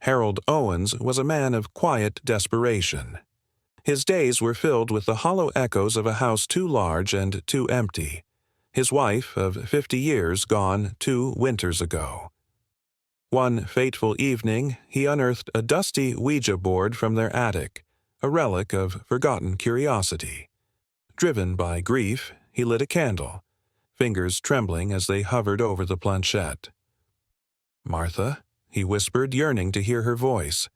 Harold Owens was a man of quiet desperation. His days were filled with the hollow echoes of a house too large and too empty. His wife of 50 years gone 2 winters ago. One fateful evening, he unearthed a dusty Ouija board from their attic, a relic of forgotten curiosity. Driven by grief, he lit a candle, fingers trembling as they hovered over the planchette. "Martha?" he whispered, yearning to hear her voice.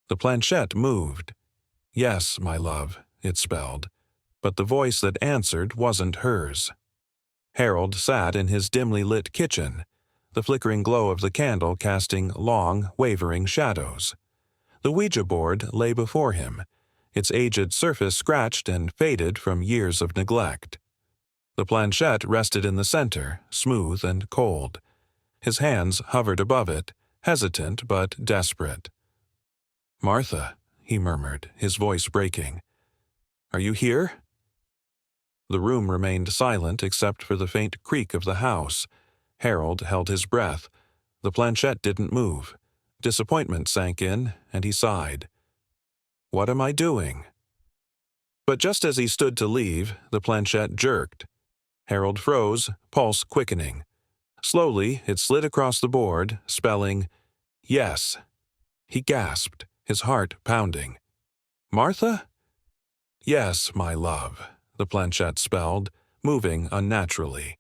The planchette moved. "Yes, my love," it spelled, but the voice that answered wasn't hers. Harold sat in his dimly lit kitchen, the flickering glow of the candle casting long, wavering shadows. The Ouija board lay before him, its aged surface scratched and faded from years of neglect. The planchette rested in the center, smooth and cold. His hands hovered above it, hesitant but desperate. "Martha," he murmured, his voice breaking. "Are you here?" The room remained silent except for the faint creak of the house. Harold held his breath. The planchette didn't move. Disappointment sank in, and he sighed. "What am I doing?" But just as he stood to leave, the planchette jerked. Harold froze, pulse quickening. Slowly, it slid across the board, spelling, "Yes." He gasped, his heart pounding. "Martha?" "Yes, my love," the planchette spelled, moving unnaturally.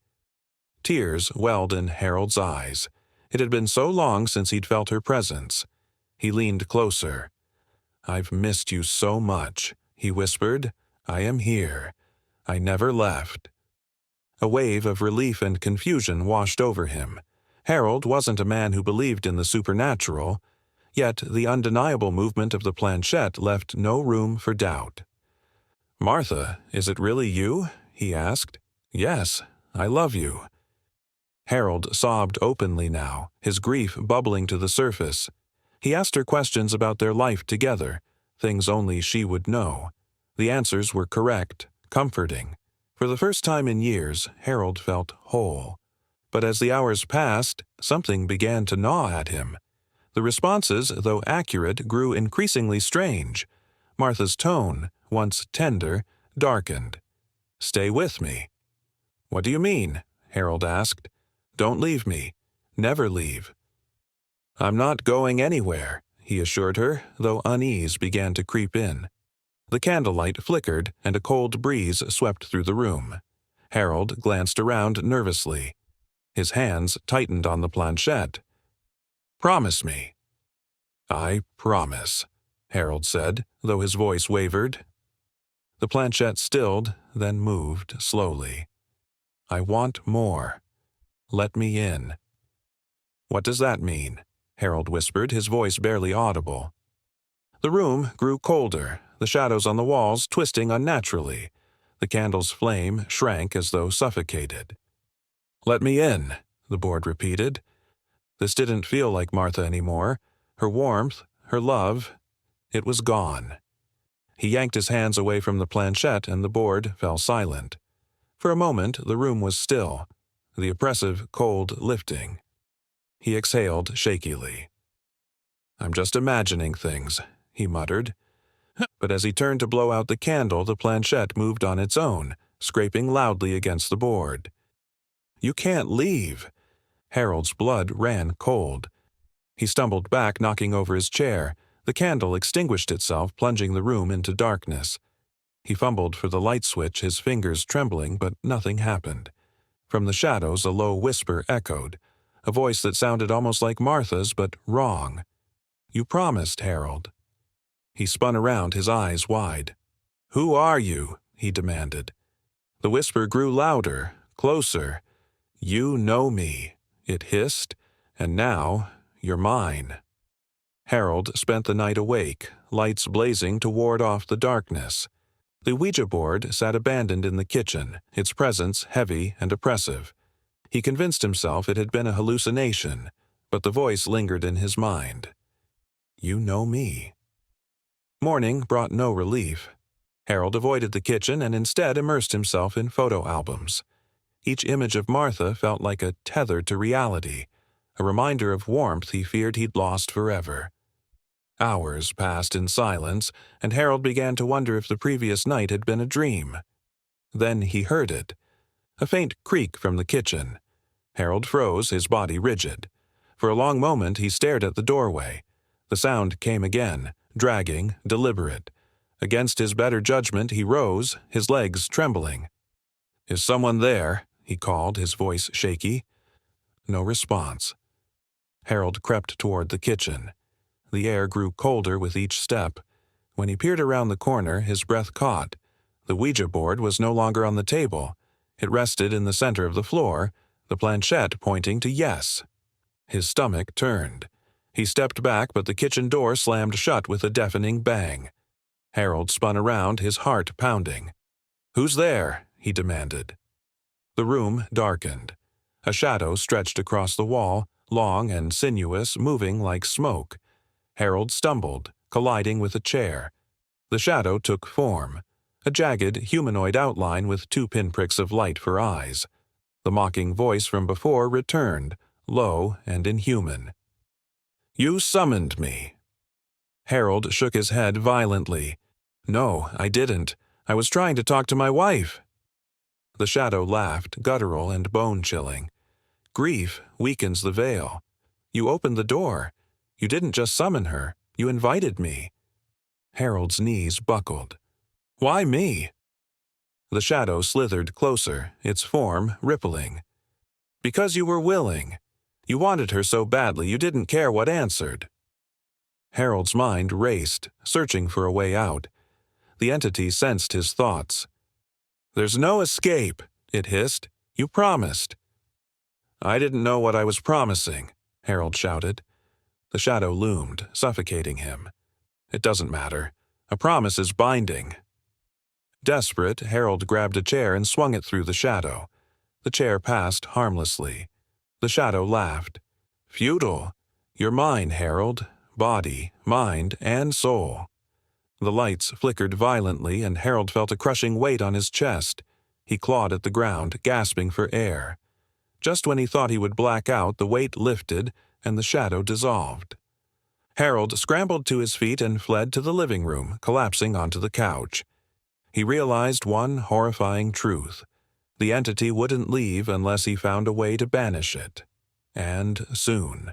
Tears welled in Harold's eyes. It had been so long since he'd felt her presence. He leaned closer. "I've missed you so much," he whispered. "I am here. I never left." A wave of relief and confusion washed over him. Harold wasn't a man who believed in the supernatural, yet the undeniable movement of the planchette left no room for doubt. "Martha, is it really you?" he asked. "Yes, I love you." Harold sobbed openly now, his grief bubbling to the surface. He asked her questions about their life together, things only she would know. The answers were correct, comforting. For the first time in years, Harold felt whole. But as the hours passed, something began to gnaw at him. The responses, though accurate, grew increasingly strange. Martha's tone, once tender, darkened. "Stay with me." "What do you mean?" Harold asked. "Don't leave me. Never leave." "I'm not going anywhere," he assured her, though unease began to creep in. The candlelight flickered, and a cold breeze swept through the room. Harold glanced around nervously. His hands tightened on the planchette. "Promise me." "I promise," Harold said, though his voice wavered. The planchette stilled, then moved slowly. "I want more. Let me in." "What does that mean?" Harold whispered, his voice barely audible. The room grew colder, the shadows on the walls twisting unnaturally. The candle's flame shrank as though suffocated. "Let me in," the board repeated. This didn't feel like Martha anymore. Her warmth, her love, it was gone. He yanked his hands away from the planchette and the board fell silent. For a moment, the room was still, the oppressive cold lifting. He exhaled shakily. "I'm just imagining things," he muttered. But as he turned to blow out the candle, the planchette moved on its own, scraping loudly against the board. "You can't leave." Harold's blood ran cold. He stumbled back, knocking over his chair. The candle extinguished itself, plunging the room into darkness. He fumbled for the light switch, his fingers trembling, but nothing happened. From the shadows, a low whisper echoed, a voice that sounded almost like Martha's, but wrong. "You promised, Harold." He spun around, his eyes wide. "Who are you?" he demanded. The whisper grew louder, closer. "You know me," it hissed, "and now you're mine." Harold spent the night awake, lights blazing to ward off the darkness. The Ouija board sat abandoned in the kitchen, its presence heavy and oppressive. He convinced himself it had been a hallucination, but the voice lingered in his mind. "You know me." Morning brought no relief. Harold avoided the kitchen and instead immersed himself in photo albums. Each image of Martha felt like a tether to reality, a reminder of warmth he feared he'd lost forever. Hours passed in silence, and Harold began to wonder if the previous night had been a dream. Then he heard it. A faint creak from the kitchen. Harold froze, his body rigid. For a long moment he stared at the doorway. The sound came again, dragging, deliberate. Against his better judgment he rose, his legs trembling. "Is someone there?" he called, his voice shaky. No response. Harold crept toward the kitchen. The air grew colder with each step. When he peered around the corner, his breath caught. The Ouija board was no longer on the table. It rested in the center of the floor, the planchette pointing to yes. His stomach turned. He stepped back, but the kitchen door slammed shut with a deafening bang. Harold spun around, his heart pounding. "Who's there?" he demanded. The room darkened. A shadow stretched across the wall, long and sinuous, moving like smoke. Harold stumbled, colliding with a chair. The shadow took form, a jagged, humanoid outline with 2 pinpricks of light for eyes. The mocking voice from before returned, low and inhuman. "You summoned me." Harold shook his head violently. "No, I didn't. I was trying to talk to my wife." The shadow laughed, guttural and bone-chilling. "Grief weakens the veil. You opened the door. You didn't just summon her. You invited me." Harold's knees buckled. "Why me?" The shadow slithered closer, its form rippling. "Because you were willing. You wanted her so badly you didn't care what answered." Harold's mind raced, searching for a way out. The entity sensed his thoughts. "There's no escape," it hissed. "You promised." "I didn't know what I was promising," Harold shouted. The shadow loomed, suffocating him. "It doesn't matter. A promise is binding." Desperate, Harold grabbed a chair and swung it through the shadow. The chair passed harmlessly. The shadow laughed. "Futile. You're mine, Harold. Body, mind, and soul." The lights flickered violently, and Harold felt a crushing weight on his chest. He clawed at the ground, gasping for air. Just when he thought he would black out, the weight lifted, and the shadow dissolved. Harold scrambled to his feet and fled to the living room, collapsing onto the couch. He realized one horrifying truth. The entity wouldn't leave unless he found a way to banish it. And soon.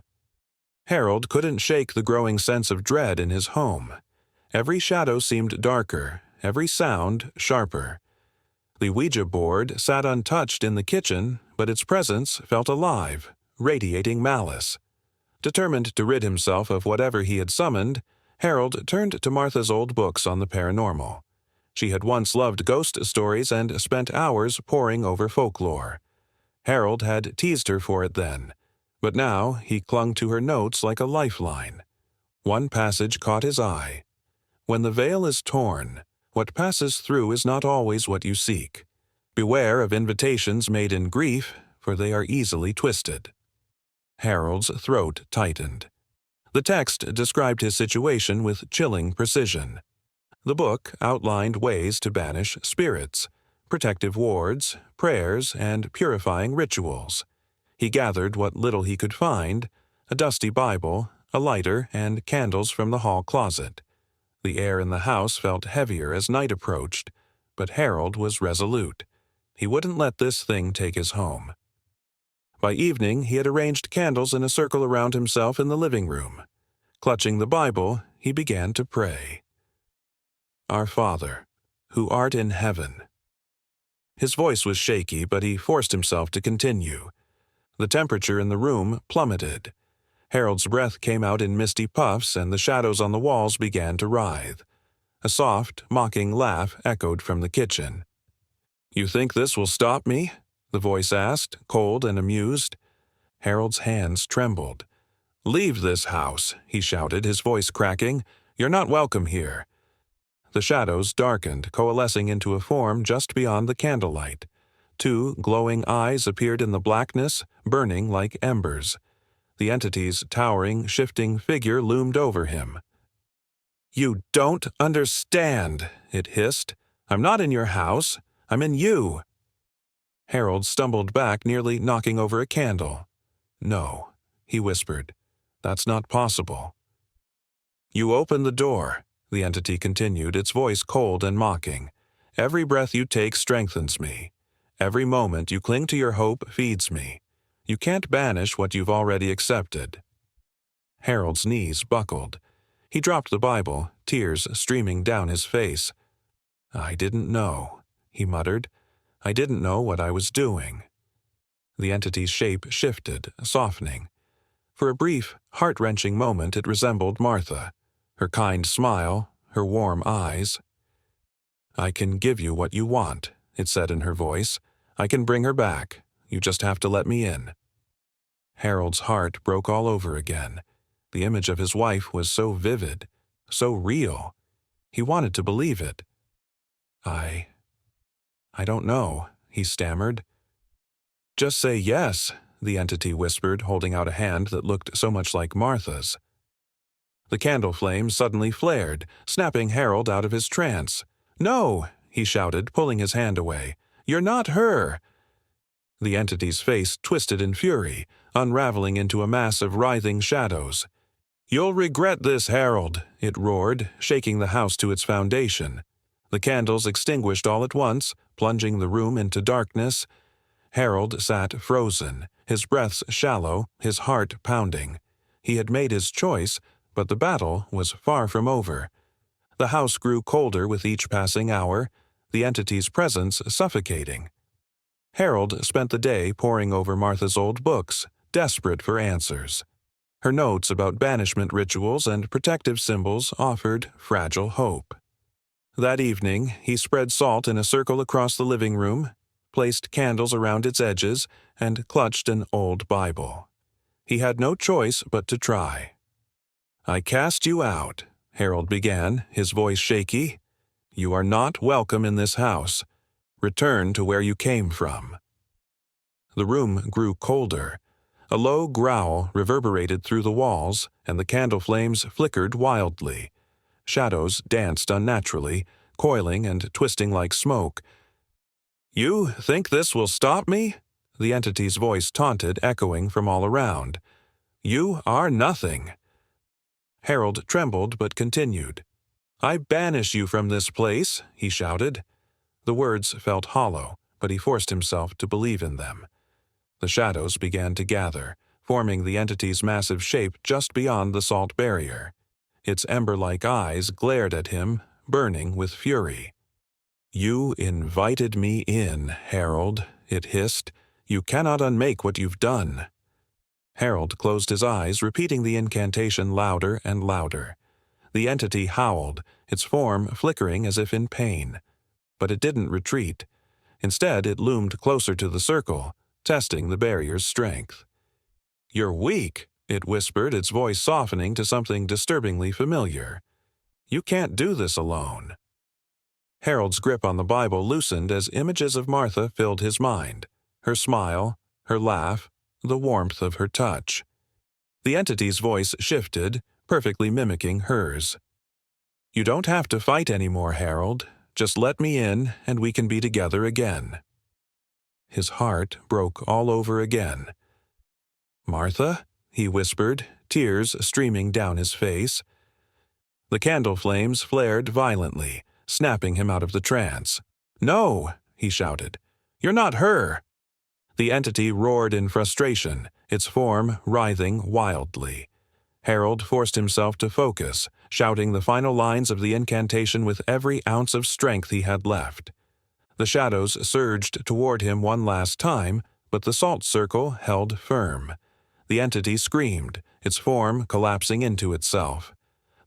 Harold couldn't shake the growing sense of dread in his home. Every shadow seemed darker, every sound sharper. The Ouija board sat untouched in the kitchen, but its presence felt alive, radiating malice. Determined to rid himself of whatever he had summoned, Harold turned to Martha's old books on the paranormal. She had once loved ghost stories and spent hours poring over folklore. Harold had teased her for it then, but now he clung to her notes like a lifeline. One passage caught his eye. "When the veil is torn, what passes through is not always what you seek. Beware of invitations made in grief, for they are easily twisted." Harold's throat tightened. The text described his situation with chilling precision. The book outlined ways to banish spirits, protective wards, prayers, and purifying rituals. He gathered what little he could find, a dusty Bible, a lighter, and candles from the hall closet. The air in the house felt heavier as night approached, but Harold was resolute. He wouldn't let this thing take his home. By evening, he had arranged candles in a circle around himself in the living room. Clutching the Bible, he began to pray. "Our Father, who art in heaven." His voice was shaky, but he forced himself to continue. The temperature in the room plummeted. Harold's breath came out in misty puffs, and the shadows on the walls began to writhe. A soft, mocking laugh echoed from the kitchen. "You think this will stop me?" the voice asked, cold and amused. Harold's hands trembled. "Leave this house," he shouted, his voice cracking. "You're not welcome here." The shadows darkened, coalescing into a form just beyond the candlelight. 2 glowing eyes appeared in the blackness, burning like embers. The entity's towering, shifting figure loomed over him. "You don't understand," it hissed. "I'm not in your house. I'm in you." Harold stumbled back, nearly knocking over a candle. "No," he whispered. "That's not possible." You open the door, the entity continued, its voice cold and mocking. Every breath you take strengthens me. Every moment you cling to your hope feeds me. You can't banish what you've already accepted. Harold's knees buckled. He dropped the Bible, tears streaming down his face. I didn't know, he muttered. I didn't know what I was doing. The entity's shape shifted, softening. For a brief, heart-wrenching moment it resembled Martha. Her kind smile, her warm eyes. I can give you what you want, it said in her voice. I can bring her back. You just have to let me in. Harold's heart broke all over again. The image of his wife was so vivid, so real. He wanted to believe it. I don't know, he stammered. Just say yes, the entity whispered, holding out a hand that looked so much like Martha's. The candle flame suddenly flared, snapping Harold out of his trance. No, he shouted, pulling his hand away. You're not her. The entity's face twisted in fury, unraveling into a mass of writhing shadows. You'll regret this, Harold, it roared, shaking the house to its foundation. The candles extinguished all at once, plunging the room into darkness. Harold sat frozen, his breaths shallow, his heart pounding. He had made his choice, but the battle was far from over. The house grew colder with each passing hour, the entity's presence suffocating. Harold spent the day poring over Martha's old books, desperate for answers. Her notes about banishment rituals and protective symbols offered fragile hope. That evening, he spread salt in a circle across the living room, placed candles around its edges, and clutched an old Bible. He had no choice but to try. I cast you out, Harold began, his voice shaky. You are not welcome in this house. Return to where you came from. The room grew colder. A low growl reverberated through the walls, and the candle flames flickered wildly. Shadows danced unnaturally, coiling and twisting like smoke. You think this will stop me? The entity's voice taunted, echoing from all around. You are nothing. Harold trembled but continued. I banish you from this place, he shouted. The words felt hollow, but he forced himself to believe in them. The shadows began to gather, forming the entity's massive shape just beyond the salt barrier. Its ember-like eyes glared at him, burning with fury. You invited me in, Harold, it hissed. You cannot unmake what you've done. Harold closed his eyes, repeating the incantation louder and louder. The entity howled, its form flickering as if in pain. But it didn't retreat. Instead, it loomed closer to the circle, testing the barrier's strength. You're weak, it whispered, its voice softening to something disturbingly familiar. You can't do this alone. Harold's grip on the Bible loosened as images of Martha filled his mind. Her smile, her laugh, the warmth of her touch. The entity's voice shifted, perfectly mimicking hers. You don't have to fight anymore, Harold. Just let me in, and we can be together again. His heart broke all over again. Martha, he whispered, tears streaming down his face. The candle flames flared violently, snapping him out of the trance. No, he shouted. You're not her. The entity roared in frustration, its form writhing wildly. Harold forced himself to focus, shouting the final lines of the incantation with every ounce of strength he had left. The shadows surged toward him one last time, but the salt circle held firm. The entity screamed, its form collapsing into itself.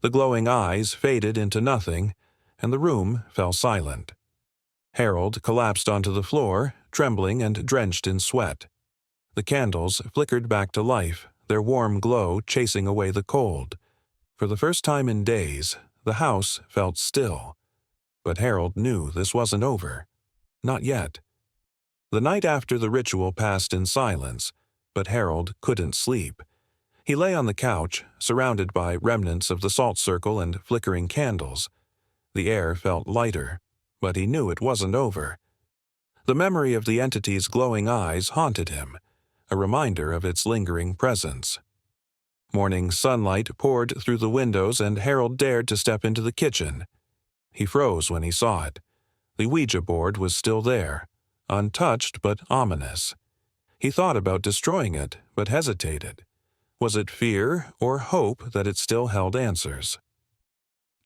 The glowing eyes faded into nothing, and the room fell silent. Harold collapsed onto the floor, trembling and drenched in sweat. The candles flickered back to life, their warm glow chasing away the cold. For the first time in days, the house felt still. But Harold knew this wasn't over. Not yet. The night after the ritual passed in silence, but Harold couldn't sleep. He lay on the couch, surrounded by remnants of the salt circle and flickering candles. The air felt lighter, but he knew it wasn't over. The memory of the entity's glowing eyes haunted him, a reminder of its lingering presence. Morning sunlight poured through the windows and Harold dared to step into the kitchen. He froze when he saw it. The Ouija board was still there, untouched but ominous. He thought about destroying it, but hesitated. Was it fear or hope that it still held answers?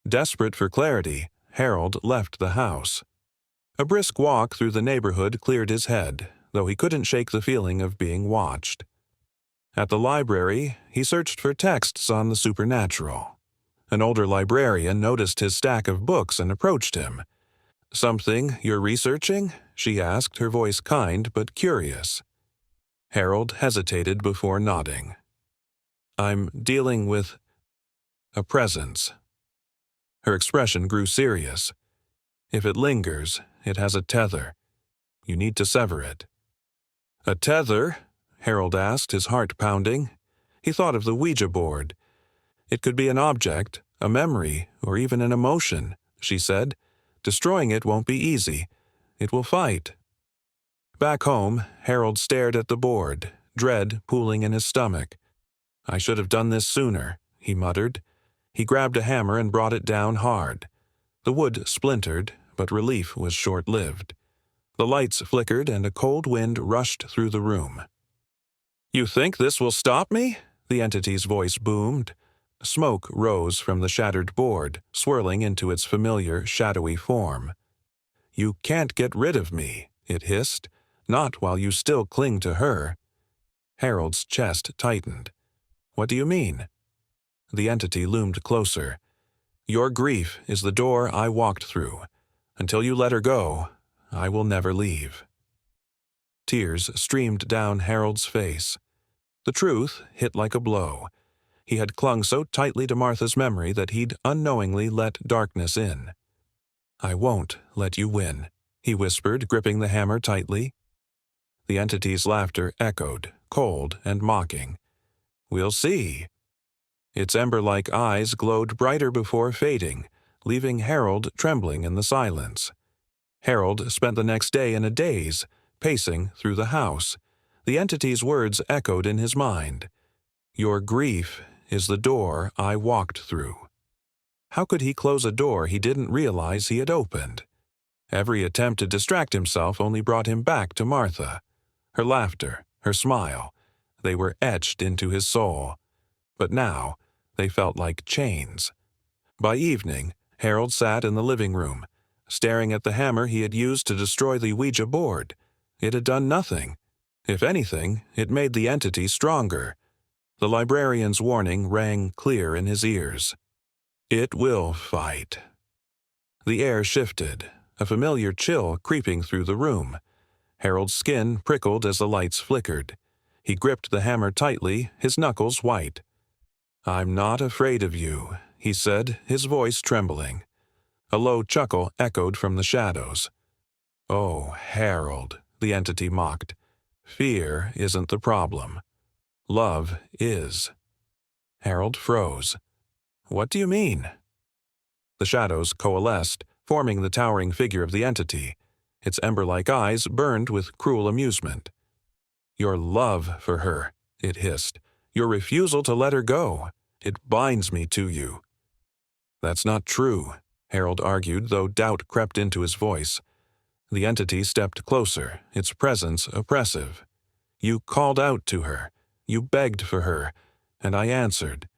Desperate for clarity, Harold left the house. A brisk walk through the neighborhood cleared his head, though he couldn't shake the feeling of being watched. At the library, he searched for texts on the supernatural. An older librarian noticed his stack of books and approached him. "Something you're researching?" she asked, her voice kind but curious. Harold hesitated before nodding. "I'm dealing with a presence." Her expression grew serious. "If it lingers, it has a tether. You need to sever it." "A tether?" Harold asked, his heart pounding. He thought of the Ouija board. "It could be an object, a memory, or even an emotion," she said. "Destroying it won't be easy. It will fight." Back home, Harold stared at the board, dread pooling in his stomach. "I should have done this sooner," he muttered. He grabbed a hammer and brought it down hard. The wood splintered, but relief was short-lived. The lights flickered and a cold wind rushed through the room. "You think this will stop me?" the entity's voice boomed. Smoke rose from the shattered board, swirling into its familiar, shadowy form. "You can't get rid of me," it hissed. "Not while you still cling to her." Harold's chest tightened. "What do you mean?" The entity loomed closer. "Your grief is the door I walked through. Until you let her go, I will never leave." Tears streamed down Harold's face. The truth hit like a blow. He had clung so tightly to Martha's memory that he'd unknowingly let darkness in. "I won't let you win," he whispered, gripping the hammer tightly. The entity's laughter echoed, cold and mocking. "We'll see." Its ember-like eyes glowed brighter before fading, leaving Harold trembling in the silence. Harold spent the next day in a daze, pacing through the house. The entity's words echoed in his mind. "Your grief is the door I walked through." How could he close a door he didn't realize he had opened? Every attempt to distract himself only brought him back to Martha. Her laughter, her smile, they were etched into his soul. But now, they felt like chains. By evening, Harold sat in the living room, staring at the hammer he had used to destroy the Ouija board. It had done nothing. If anything, it made the entity stronger. The librarian's warning rang clear in his ears. It will fight. The air shifted, a familiar chill creeping through the room. Harold's skin prickled as the lights flickered. He gripped the hammer tightly, his knuckles white. "I'm not afraid of you," he said, his voice trembling. A low chuckle echoed from the shadows. "Oh, Harold," the entity mocked. "Fear isn't the problem. Love is." Harold froze. "What do you mean?" The shadows coalesced, forming the towering figure of the entity. Its ember-like eyes burned with cruel amusement. "Your love for her," it hissed. "Your refusal to let her go. It binds me to you." "That's not true," Harold argued, though doubt crept into his voice. The entity stepped closer, its presence oppressive. "You called out to her. You begged for her, and I answered.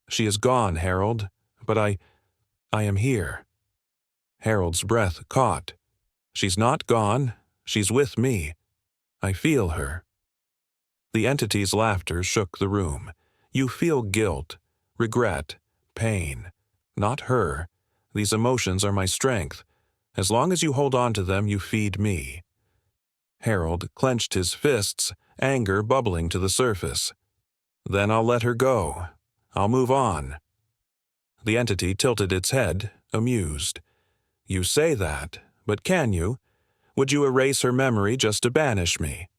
She is gone, Harold, but I am here." Harold's breath caught. "She's not gone. She's with me. I feel her." The entity's laughter shook the room. "You feel guilt, regret, pain. Not her. These emotions are my strength. As long as you hold on to them, you feed me." Harold clenched his fists, anger bubbling to the surface. "Then I'll let her go. I'll move on." The entity tilted its head, amused. "You say that, but can you? Would you erase her memory just to banish me?"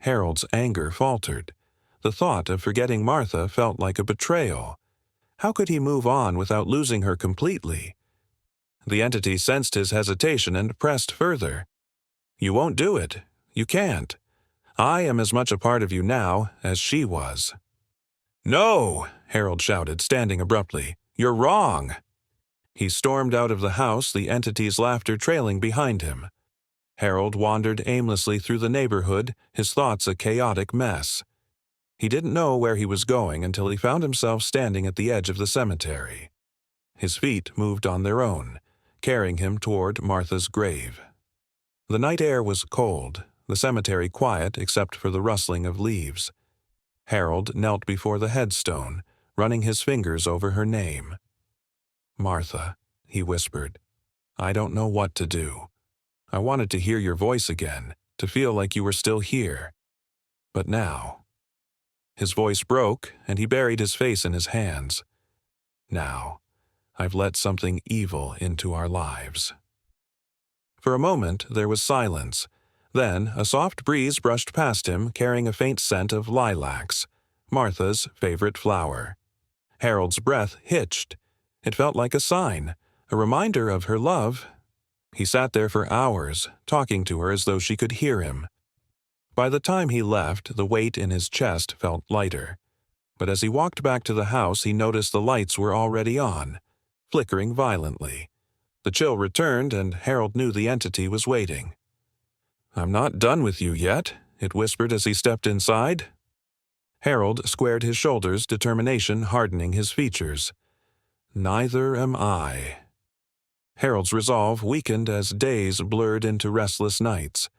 Harold's anger faltered. The thought of forgetting Martha felt like a betrayal. How could he move on without losing her completely? The entity sensed his hesitation and pressed further. "You won't do it. You can't. I am as much a part of you now as she was." "No!" Harold shouted, standing abruptly. "You're wrong!" He stormed out of the house, the entity's laughter trailing behind him. Harold wandered aimlessly through the neighborhood, his thoughts a chaotic mess. He didn't know where he was going until he found himself standing at the edge of the cemetery. His feet moved on their own, carrying him toward Martha's grave. The night air was cold, the cemetery quiet except for the rustling of leaves. Harold knelt before the headstone, running his fingers over her name. "Martha," he whispered, "I don't know what to do. I wanted to hear your voice again, to feel like you were still here. But now—" His voice broke, and he buried his face in his hands. "Now, I've let something evil into our lives." For a moment there was silence. Then a soft breeze brushed past him, carrying a faint scent of lilacs, Martha's favorite flower. Harold's breath hitched. It felt like a sign, a reminder of her love. He sat there for hours, talking to her as though she could hear him. By the time he left, the weight in his chest felt lighter. But as he walked back to the house, he noticed the lights were already on, flickering violently. The chill returned, and Harold knew the entity was waiting. "I'm not done with you yet," it whispered as he stepped inside. Harold squared his shoulders, determination hardening his features. "Neither am I." Harold's resolve weakened as days blurred into restless nights.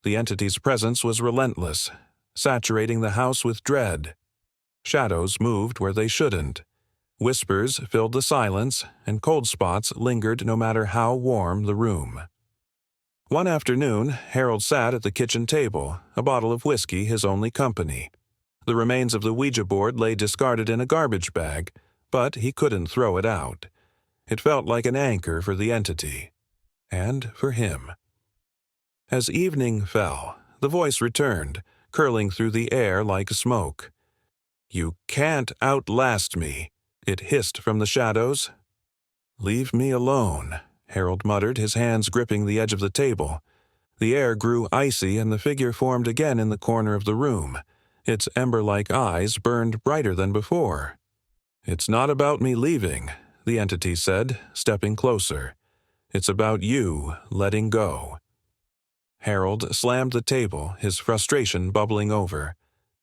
The entity's presence was relentless, saturating the house with dread. Shadows moved where they shouldn't. Whispers filled the silence, and cold spots lingered no matter how warm the room. One afternoon, Harold sat at the kitchen table, a bottle of whiskey his only company. The remains of the Ouija board lay discarded in a garbage bag, but he couldn't throw it out. It felt like an anchor for the entity. And for him. As evening fell, the voice returned, curling through the air like smoke. "You can't outlast me," it hissed from the shadows. "Leave me alone," Harold muttered, his hands gripping the edge of the table. The air grew icy, and the figure formed again in the corner of the room. Its ember-like eyes burned brighter than before. "It's not about me leaving," the entity said, stepping closer. "It's about you letting go." Harold slammed the table, his frustration bubbling over.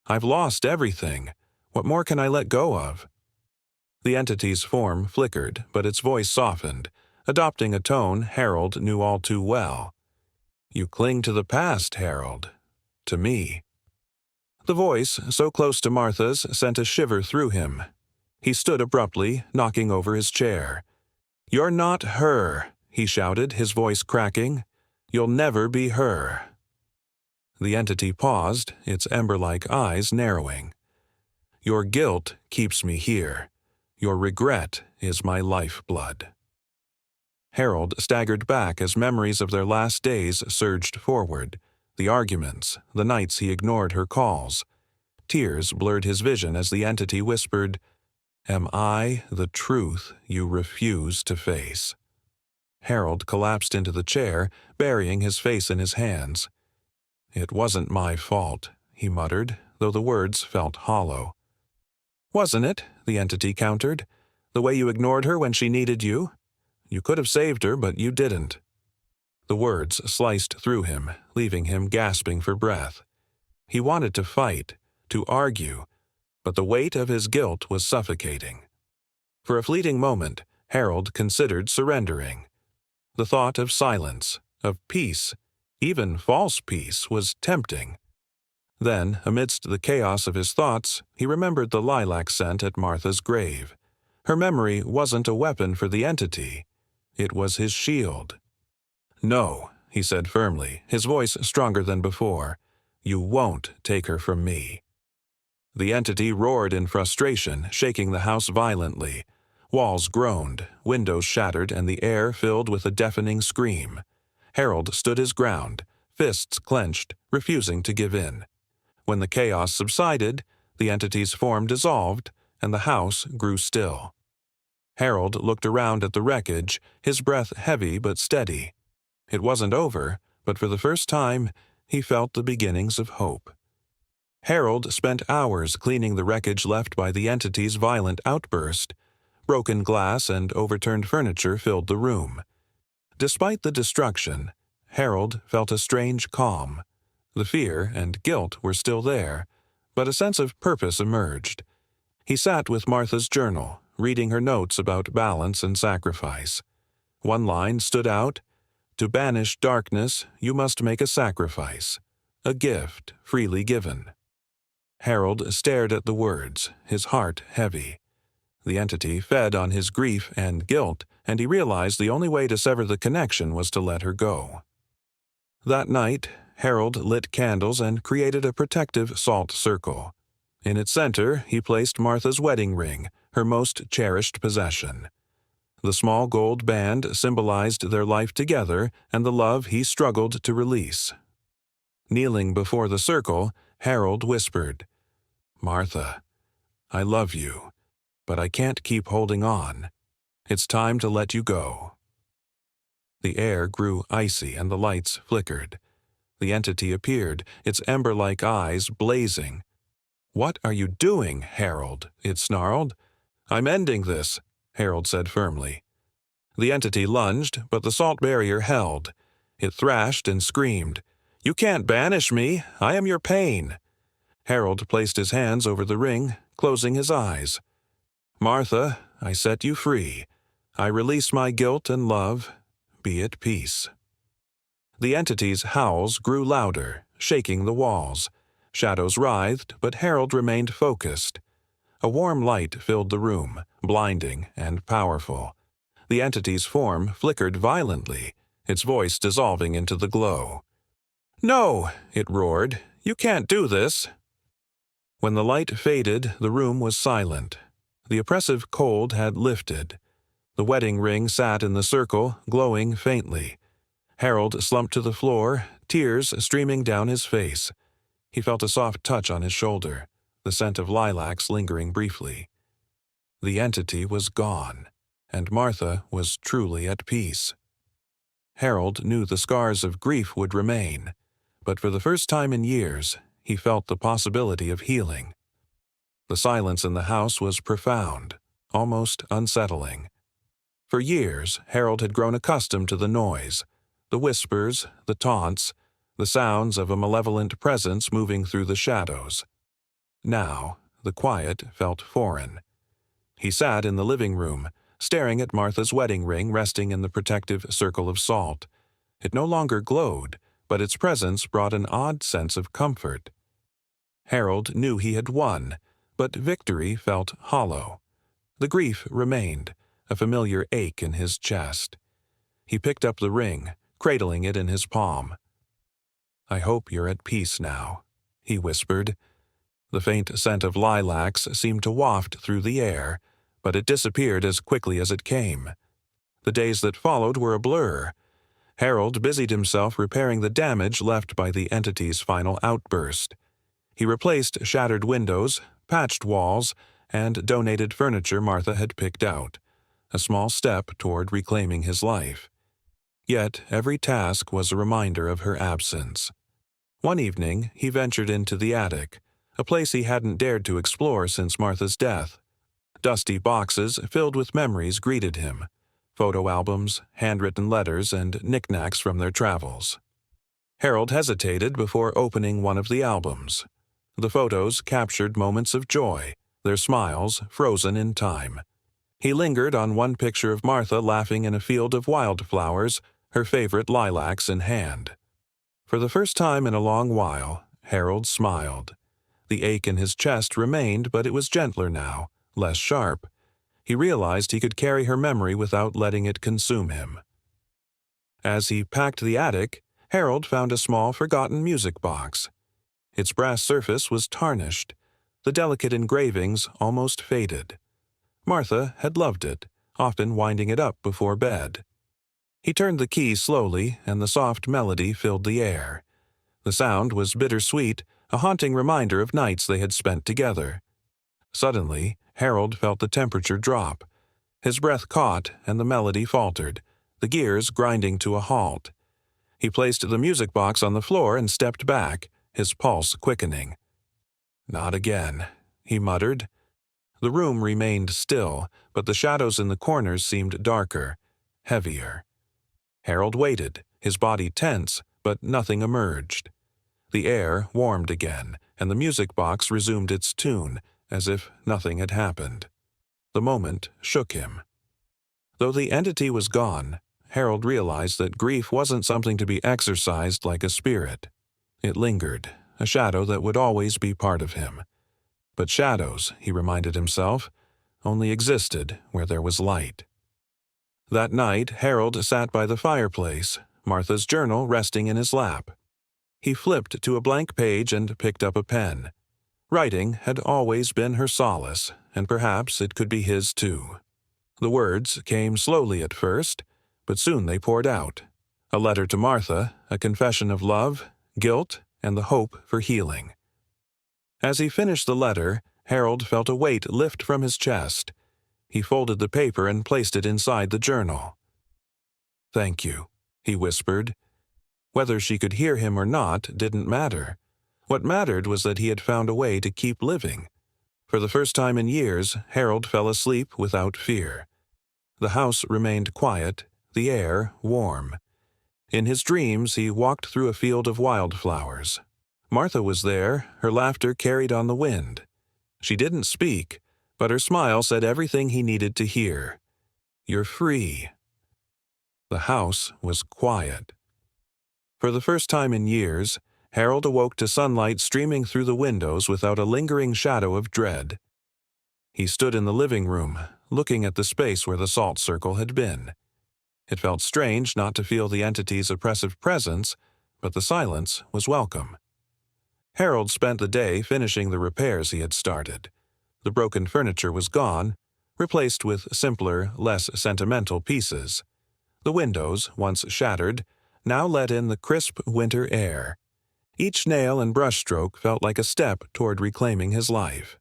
"I've lost everything. What more can I let go of?" The entity's form flickered, but its voice softened, adopting a tone Harold knew all too well. "You cling to the past, Harold. To me." The voice, so close to Martha's, sent a shiver through him. He stood abruptly, knocking over his chair. "You're not her," he shouted, his voice cracking. "You'll never be her." The entity paused, its ember-like eyes narrowing. "Your guilt keeps me here. Your regret is my lifeblood." Harold staggered back as memories of their last days surged forward. The arguments, the nights he ignored her calls. Tears blurred his vision as the entity whispered, "Am I the truth you refuse to face?" Harold collapsed into the chair, burying his face in his hands. "It wasn't my fault," he muttered, though the words felt hollow. "Wasn't it?" the entity countered. "The way you ignored her when she needed you? You could have saved her, but you didn't." The words sliced through him, leaving him gasping for breath. He wanted to fight, to argue, but the weight of his guilt was suffocating. For a fleeting moment, Harold considered surrendering. The thought of silence, of peace, even false peace, was tempting. Then, amidst the chaos of his thoughts, he remembered the lilac scent at Martha's grave. Her memory wasn't a weapon for the entity. It was his shield. "No," he said firmly, his voice stronger than before. "You won't take her from me." The entity roared in frustration, shaking the house violently. Walls groaned, windows shattered, and the air filled with a deafening scream. Harold stood his ground, fists clenched, refusing to give in. When the chaos subsided, the entity's form dissolved, and the house grew still. Harold looked around at the wreckage, his breath heavy but steady. It wasn't over, but for the first time, he felt the beginnings of hope. Harold spent hours cleaning the wreckage left by the entity's violent outburst. Broken glass and overturned furniture filled the room. Despite the destruction, Harold felt a strange calm. The fear and guilt were still there, but a sense of purpose emerged. He sat with Martha's journal, reading her notes about balance and sacrifice. One line stood out: "To banish darkness, you must make a sacrifice, a gift freely given." Harold stared at the words, his heart heavy. The entity fed on his grief and guilt, and he realized the only way to sever the connection was to let her go. That night, Harold lit candles and created a protective salt circle. In its center, he placed Martha's wedding ring, her most cherished possession. The small gold band symbolized their life together and the love he struggled to release. Kneeling before the circle, Harold whispered, "Martha, I love you, but I can't keep holding on. It's time to let you go." The air grew icy and the lights flickered. The entity appeared, its ember-like eyes blazing. "What are you doing, Harold?" it snarled. "I'm ending this," Harold said firmly. The entity lunged, but the salt barrier held. It thrashed and screamed, "You can't banish me! I am your pain!" Harold placed his hands over the ring, closing his eyes. "Martha, I set you free. I release my guilt and love. Be at peace." The entity's howls grew louder, shaking the walls. Shadows writhed, but Harold remained focused. A warm light filled the room, blinding and powerful. The entity's form flickered violently, its voice dissolving into the glow. "No!" it roared. "You can't do this!" When the light faded, the room was silent. The oppressive cold had lifted. The wedding ring sat in the circle, glowing faintly. Harold slumped to the floor, tears streaming down his face. He felt a soft touch on his shoulder, the scent of lilacs lingering briefly. The entity was gone, and Martha was truly at peace. Harold knew the scars of grief would remain, but for the first time in years, he felt the possibility of healing. The silence in the house was profound, almost unsettling. For years, Harold had grown accustomed to the noise, the whispers, the taunts, the sounds of a malevolent presence moving through the shadows. Now, the quiet felt foreign. He sat in the living room, staring at Martha's wedding ring resting in the protective circle of salt. It no longer glowed, but its presence brought an odd sense of comfort. Harold knew he had won, but victory felt hollow. The grief remained, a familiar ache in his chest. He picked up the ring, cradling it in his palm. "I hope you're at peace now," he whispered. The faint scent of lilacs seemed to waft through the air, but it disappeared as quickly as it came. The days that followed were a blur. Harold busied himself repairing the damage left by the entity's final outburst. He replaced shattered windows, patched walls, and donated furniture Martha had picked out, a small step toward reclaiming his life. Yet every task was a reminder of her absence. One evening, he ventured into the attic, a place he hadn't dared to explore since Martha's death. Dusty boxes filled with memories greeted him, photo albums, handwritten letters, and knickknacks from their travels. Harold hesitated before opening one of the albums. The photos captured moments of joy, their smiles frozen in time. He lingered on one picture of Martha laughing in a field of wildflowers, her favorite lilacs in hand. For the first time in a long while, Harold smiled. The ache in his chest remained, but it was gentler now, less sharp. He realized he could carry her memory without letting it consume him. As he packed the attic, Harold found a small, forgotten music box. Its brass surface was tarnished, the delicate engravings almost faded. Martha had loved it, often winding it up before bed. He turned the key slowly, and the soft melody filled the air. The sound was bittersweet, a haunting reminder of nights they had spent together. Suddenly, Harold felt the temperature drop. His breath caught, and the melody faltered, the gears grinding to a halt. He placed the music box on the floor and stepped back, his pulse quickening. Not again, he muttered. The room remained still, but the shadows in the corners seemed darker, heavier. Harold waited, his body tense, but nothing emerged. The air warmed again, and the music box resumed its tune, as if nothing had happened. The moment shook him. Though the entity was gone, Harold realized that grief wasn't something to be exorcised like a spirit. It lingered, a shadow that would always be part of him. But shadows, he reminded himself, only existed where there was light. That night, Harold sat by the fireplace, Martha's journal resting in his lap. He flipped to a blank page and picked up a pen. Writing had always been her solace, and perhaps it could be his too. The words came slowly at first, but soon they poured out. A letter to Martha, a confession of love, guilt, and the hope for healing. As he finished the letter, Harold felt a weight lift from his chest. He folded the paper and placed it inside the journal. "Thank you," he whispered. Whether she could hear him or not didn't matter. What mattered was that he had found a way to keep living. For the first time in years, Harold fell asleep without fear. The house remained quiet, the air warm. In his dreams, he walked through a field of wildflowers. Martha was there, her laughter carried on the wind. She didn't speak, but her smile said everything he needed to hear. "You're free." The house was quiet. For the first time in years, Harold awoke to sunlight streaming through the windows without a lingering shadow of dread. He stood in the living room, looking at the space where the salt circle had been. It felt strange not to feel the entity's oppressive presence, but the silence was welcome. Harold spent the day finishing the repairs he had started. The broken furniture was gone, replaced with simpler, less sentimental pieces. The windows, once shattered, now let in the crisp winter air. Each nail and brushstroke felt like a step toward reclaiming his life.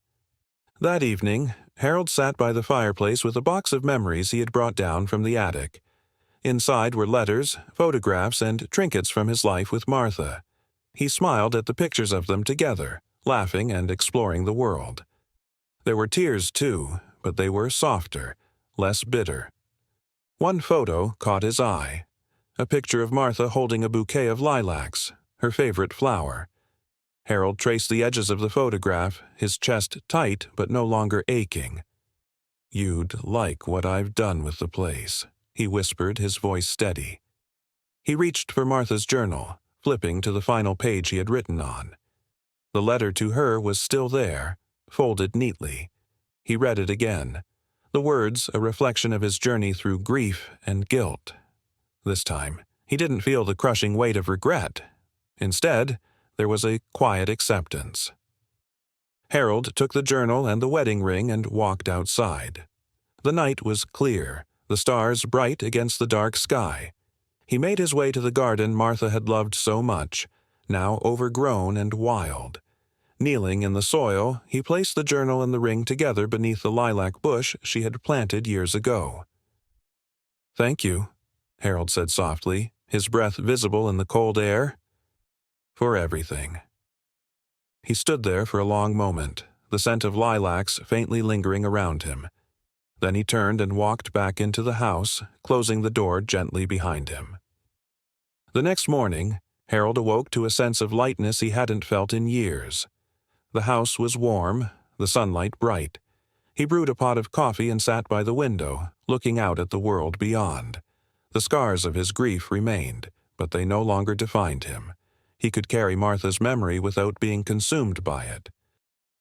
That evening, Harold sat by the fireplace with a box of memories he had brought down from the attic. Inside were letters, photographs, and trinkets from his life with Martha. He smiled at the pictures of them together, laughing and exploring the world. There were tears, too, but they were softer, less bitter. One photo caught his eye. A picture of Martha holding a bouquet of lilacs, her favorite flower. Harold traced the edges of the photograph, his chest tight but no longer aching. "You'd like what I've done with the place," he whispered, his voice steady. He reached for Martha's journal, flipping to the final page he had written on. The letter to her was still there, folded neatly. He read it again, the words a reflection of his journey through grief and guilt. This time, he didn't feel the crushing weight of regret. Instead, there was a quiet acceptance. Harold took the journal and the wedding ring and walked outside. The night was clear, the stars bright against the dark sky. He made his way to the garden Martha had loved so much, now overgrown and wild. Kneeling in the soil, he placed the journal and the ring together beneath the lilac bush she had planted years ago. "Thank you," Harold said softly, his breath visible in the cold air. "For everything." He stood there for a long moment, the scent of lilacs faintly lingering around him. Then he turned and walked back into the house, closing the door gently behind him. The next morning, Harold awoke to a sense of lightness he hadn't felt in years. The house was warm, the sunlight bright. He brewed a pot of coffee and sat by the window, looking out at the world beyond. The scars of his grief remained, but they no longer defined him. He could carry Martha's memory without being consumed by it.